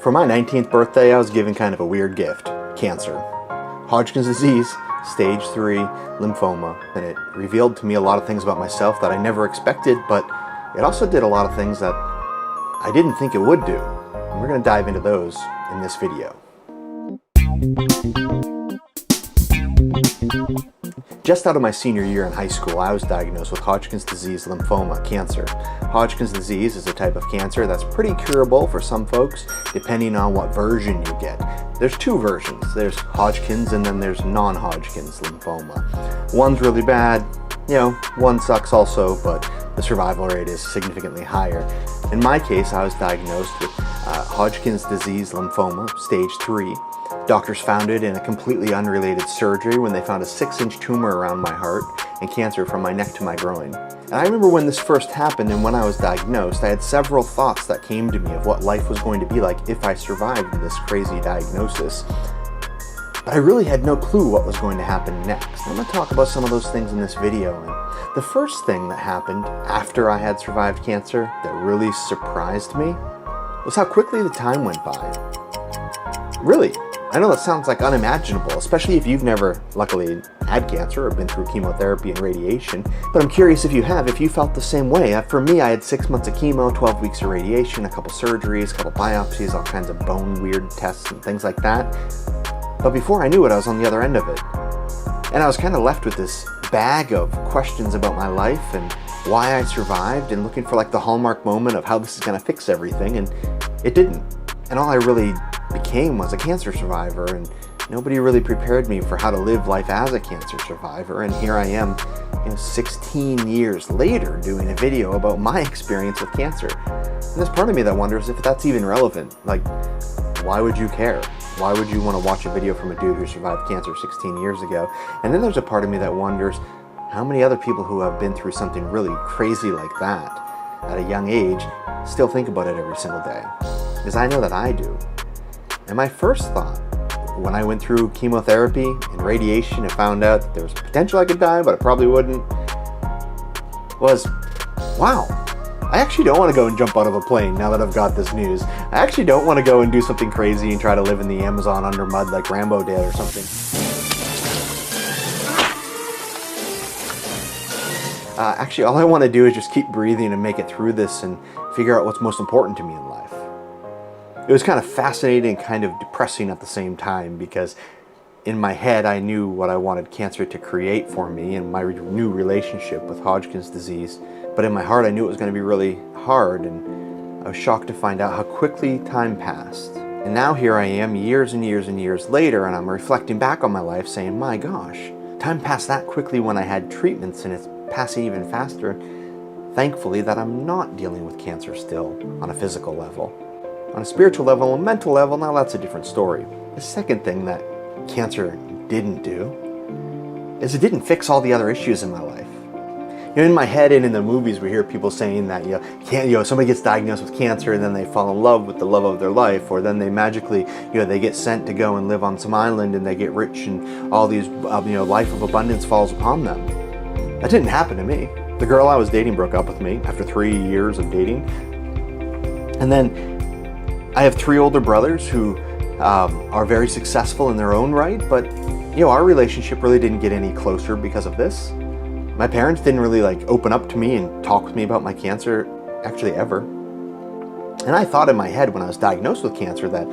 For my 19th birthday, I was given kind of a weird gift. Cancer. Hodgkin's disease, stage 3, lymphoma. And it revealed to me a lot of things about myself that I never expected, but it also did a lot of things that I didn't think it would do. And we're going to dive into those in this video. Just out of my senior year in high school, I was diagnosed with Hodgkin's disease lymphoma, cancer. Hodgkin's disease is a type of cancer that's pretty curable for some folks, depending on what version you get. There's two versions. There's Hodgkin's and then there's non-Hodgkin's lymphoma. One's really bad, one sucks also, but the survival rate is significantly higher. In my case, I was diagnosed with Hodgkin's disease lymphoma, stage 3. Doctors found it in a completely unrelated surgery when they found a 6-inch tumor around my heart and cancer from my neck to my groin. And I remember when this first happened and when I was diagnosed, I had several thoughts that came to me of what life was going to be like if I survived this crazy diagnosis. But I really had no clue what was going to happen next. I'm going to talk about some of those things in this video. And the first thing that happened after I had survived cancer that really surprised me was how quickly the time went by. Really. I know that sounds like unimaginable, especially if you've never, luckily, had cancer or been through chemotherapy and radiation, but I'm curious if you felt the same way. For me, I had 6 months of chemo, 12 weeks of radiation, a couple surgeries, a couple biopsies, all kinds of bone weird tests and things like that. But before I knew it, I was on the other end of it. And I was kind of left with this bag of questions about my life and why I survived and looking for like the hallmark moment of how this is going to fix everything, and it didn't. And all I really became was a cancer survivor, and nobody really prepared me for how to live life as a cancer survivor. And here I am, 16 years later doing a video about my experience with cancer. And there's part of me that wonders if that's even relevant. Like, why would you care? Why would you want to watch a video from a dude who survived cancer 16 years ago? And then there's a part of me that wonders how many other people who have been through something really crazy like that at a young age still think about it every single day. Because I know that I do. And my first thought, when I went through chemotherapy and radiation and found out that there was potential I could die, but I probably wouldn't, was, wow, I actually don't want to go and jump out of a plane now that I've got this news. I actually don't want to go and do something crazy and try to live in the Amazon under mud like Rambo did or something. Actually, all I want to do is just keep breathing and make it through this and figure out what's most important to me in life. It was kind of fascinating and kind of depressing at the same time, because in my head I knew what I wanted cancer to create for me and my new relationship with Hodgkin's disease. But in my heart I knew it was going to be really hard, and I was shocked to find out how quickly time passed. And now here I am years and years and years later, and I'm reflecting back on my life saying, my gosh, time passed that quickly when I had treatments, and it's passing even faster. Thankfully that I'm not dealing with cancer still on a physical level. On a spiritual level and mental level, now that's a different story. The second thing that cancer didn't do is it didn't fix all the other issues in my life. In my head and in the movies we hear people saying that somebody gets diagnosed with cancer and then they fall in love with the love of their life, or then they magically they get sent to go and live on some island and they get rich and all these life of abundance falls upon them. That didn't happen to me. The girl I was dating broke up with me after 3 years of dating, and then I have 3 older brothers who are very successful in their own right, but our relationship really didn't get any closer because of this. My parents didn't really open up to me and talk with me about my cancer actually ever. And I thought in my head when I was diagnosed with cancer that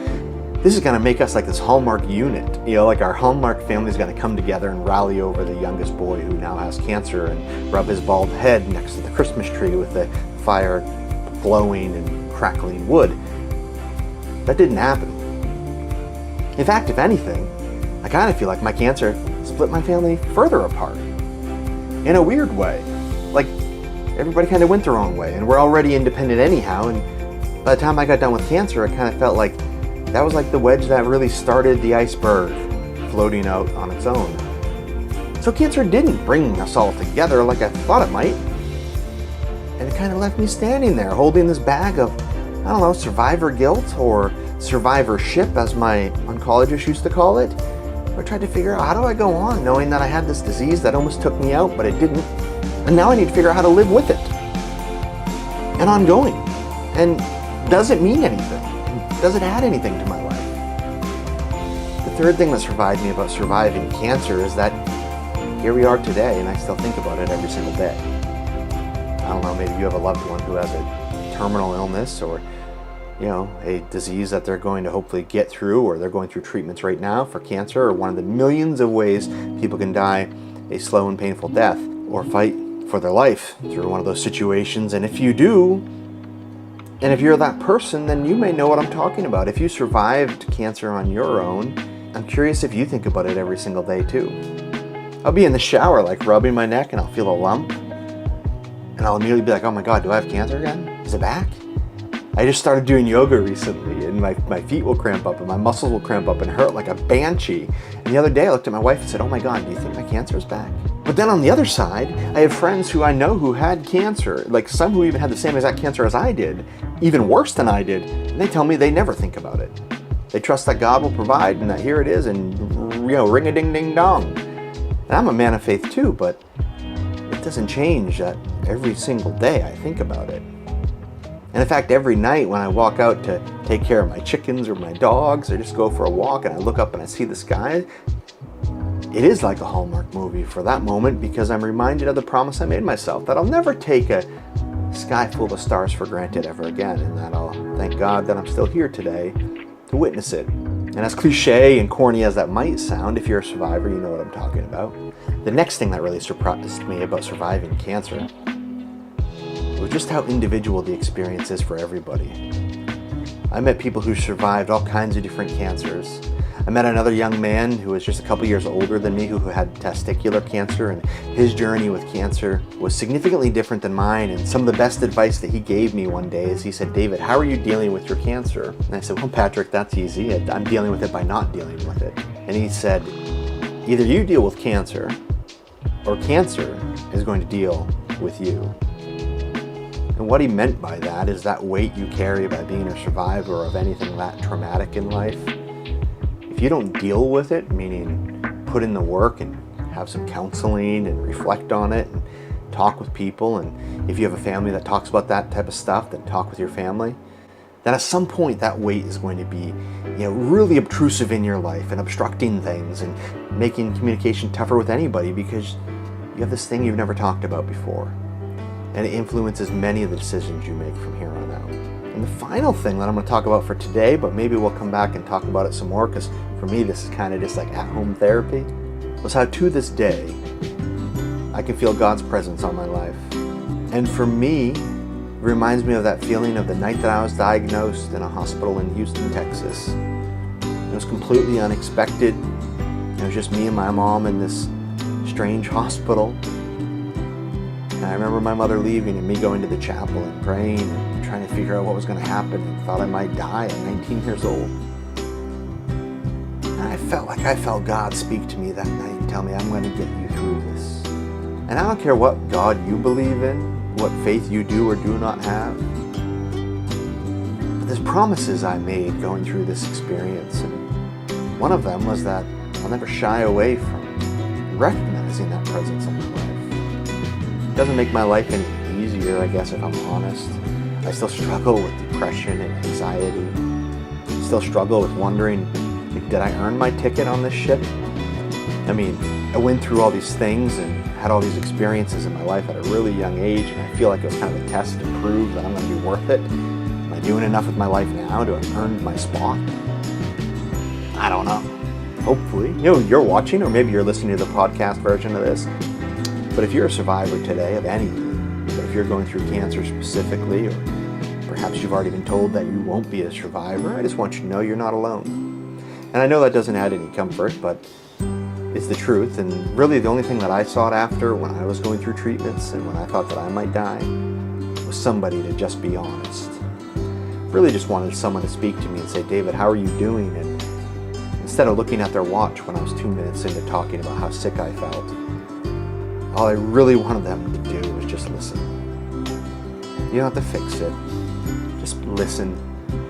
this is going to make us like this Hallmark unit. Like our Hallmark family is going to come together and rally over the youngest boy who now has cancer and rub his bald head next to the Christmas tree with the fire glowing and crackling wood. That didn't happen. In fact, if anything, I kind of feel like my cancer split my family further apart. In a weird way. Like, everybody kind of went the wrong way, and we're already independent anyhow, and by the time I got done with cancer, I kind of felt like that was like the wedge that really started the iceberg floating out on its own. So cancer didn't bring us all together like I thought it might. And it kind of left me standing there holding this bag of, survivor guilt or survivorship, as my oncologist used to call it. I tried to figure out, how do I go on knowing that I had this disease that almost took me out, but it didn't. And now I need to figure out how to live with it. And ongoing. And does it mean anything? Does it add anything to my life? The third thing that survived me about surviving cancer is that here we are today, and I still think about it every single day. I don't know, maybe you have a loved one who has a terminal illness or, a disease that they're going to hopefully get through, or they're going through treatments right now for cancer, or one of the millions of ways people can die a slow and painful death, or fight for their life through one of those situations. And if you do, and if you're that person, then you may know what I'm talking about. If you survived cancer on your own, I'm curious if you think about it every single day too. I'll be in the shower, like rubbing my neck, and I'll feel a lump. And I'll immediately be like, oh my God, do I have cancer again? Is it back? I just started doing yoga recently, and my feet will cramp up, and my muscles will cramp up and hurt like a banshee. And the other day I looked at my wife and said, oh my God, do you think my cancer is back? But then on the other side, I have friends who I know who had cancer, like some who even had the same exact cancer as I did, even worse than I did, and they tell me they never think about it. They trust that God will provide, and that here it is, and ring-a-ding-ding-dong. And I'm a man of faith too, but it doesn't change that every single day I think about it. And in fact, every night when I walk out to take care of my chickens or my dogs, or just go for a walk and I look up and I see the sky, it is like a Hallmark movie for that moment, because I'm reminded of the promise I made myself that I'll never take a sky full of stars for granted ever again, and that I'll thank God that I'm still here today to witness it. And as cliche and corny as that might sound, if you're a survivor, you know what I'm talking about. The next thing that really surprised me about surviving cancer was just how individual the experience is for everybody. I met people who survived all kinds of different cancers. I met another young man who was just a couple years older than me who had testicular cancer, and his journey with cancer was significantly different than mine. And some of the best advice that he gave me one day is he said, David, how are you dealing with your cancer? And I said, well, Patrick, that's easy. I'm dealing with it by not dealing with it. And he said, either you deal with cancer or cancer is going to deal with you. And what he meant by that is that weight you carry by being a survivor of anything that traumatic in life. If you don't deal with it, meaning put in the work and have some counseling and reflect on it and talk with people, and if you have a family that talks about that type of stuff, then talk with your family, then at some point that weight is going to be really obtrusive in your life and obstructing things and making communication tougher with anybody, because you have this thing you've never talked about before. And it influences many of the decisions you make from here on out. And the final thing that I'm going to talk about for today, but maybe we'll come back and talk about it some more, because for me this is kind of just like at-home therapy, was how to this day I can feel God's presence on my life. And for me, it reminds me of that feeling of the night that I was diagnosed in a hospital in Houston, Texas. It was completely unexpected. It was just me and my mom in this strange hospital. And I remember my mother leaving and me going to the chapel and praying and trying to figure out what was going to happen, and thought I might die at 19 years old. And I felt God speak to me that night and tell me, I'm going to get you through this. And I don't care what God you believe in, what faith you do or do not have. But there's promises I made going through this experience. And one of them was that I'll never shy away from recognizing that presence in my life. It doesn't make my life any easier, I guess, if I'm honest. I still struggle with depression and anxiety. I still struggle with wondering, did I earn my ticket on this ship? I mean, I went through all these things and had all these experiences in my life at a really young age, and I feel like it was kind of a test to prove that I'm going to be worth it. Am I doing enough with my life now to have earned my spot? I don't know. Hopefully. You're watching, or maybe you're listening to the podcast version of this. But if you're a survivor today of anything, but if you're going through cancer specifically, or perhaps you've already been told that you won't be a survivor, I just want you to know you're not alone. And I know that doesn't add any comfort, but it's the truth. And really the only thing that I sought after when I was going through treatments and when I thought that I might die was somebody to just be honest. Really just wanted someone to speak to me and say, David, how are you doing? And instead of looking at their watch when I was 2 minutes into talking about how sick I felt, all I really wanted them to do was just listen. You don't have to fix it. Just listen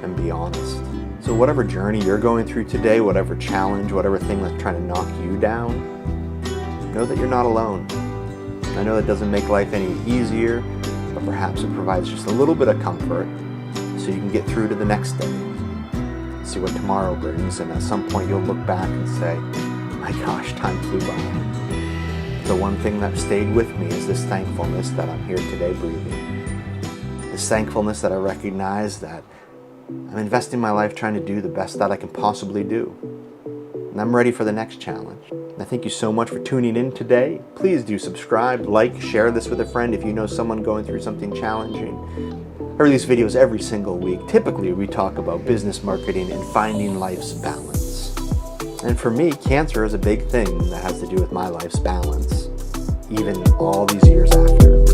and be honest. So whatever journey you're going through today, whatever challenge, whatever thing that's trying to knock you down, know that you're not alone. I know that doesn't make life any easier, but perhaps it provides just a little bit of comfort so you can get through to the next day. see what tomorrow brings, and at some point you'll look back and say, my gosh, time flew by. The one thing that stayed with me is this thankfulness that I'm here today breathing. This thankfulness that I recognize that I'm investing my life trying to do the best that I can possibly do. And I'm ready for the next challenge. And I thank you so much for tuning in today. Please do subscribe, like, share this with a friend if you know someone going through something challenging. I release videos every single week. Typically, we talk about business marketing and finding life's balance. And for me, cancer is a big thing that has to do with my life's balance, even all these years after.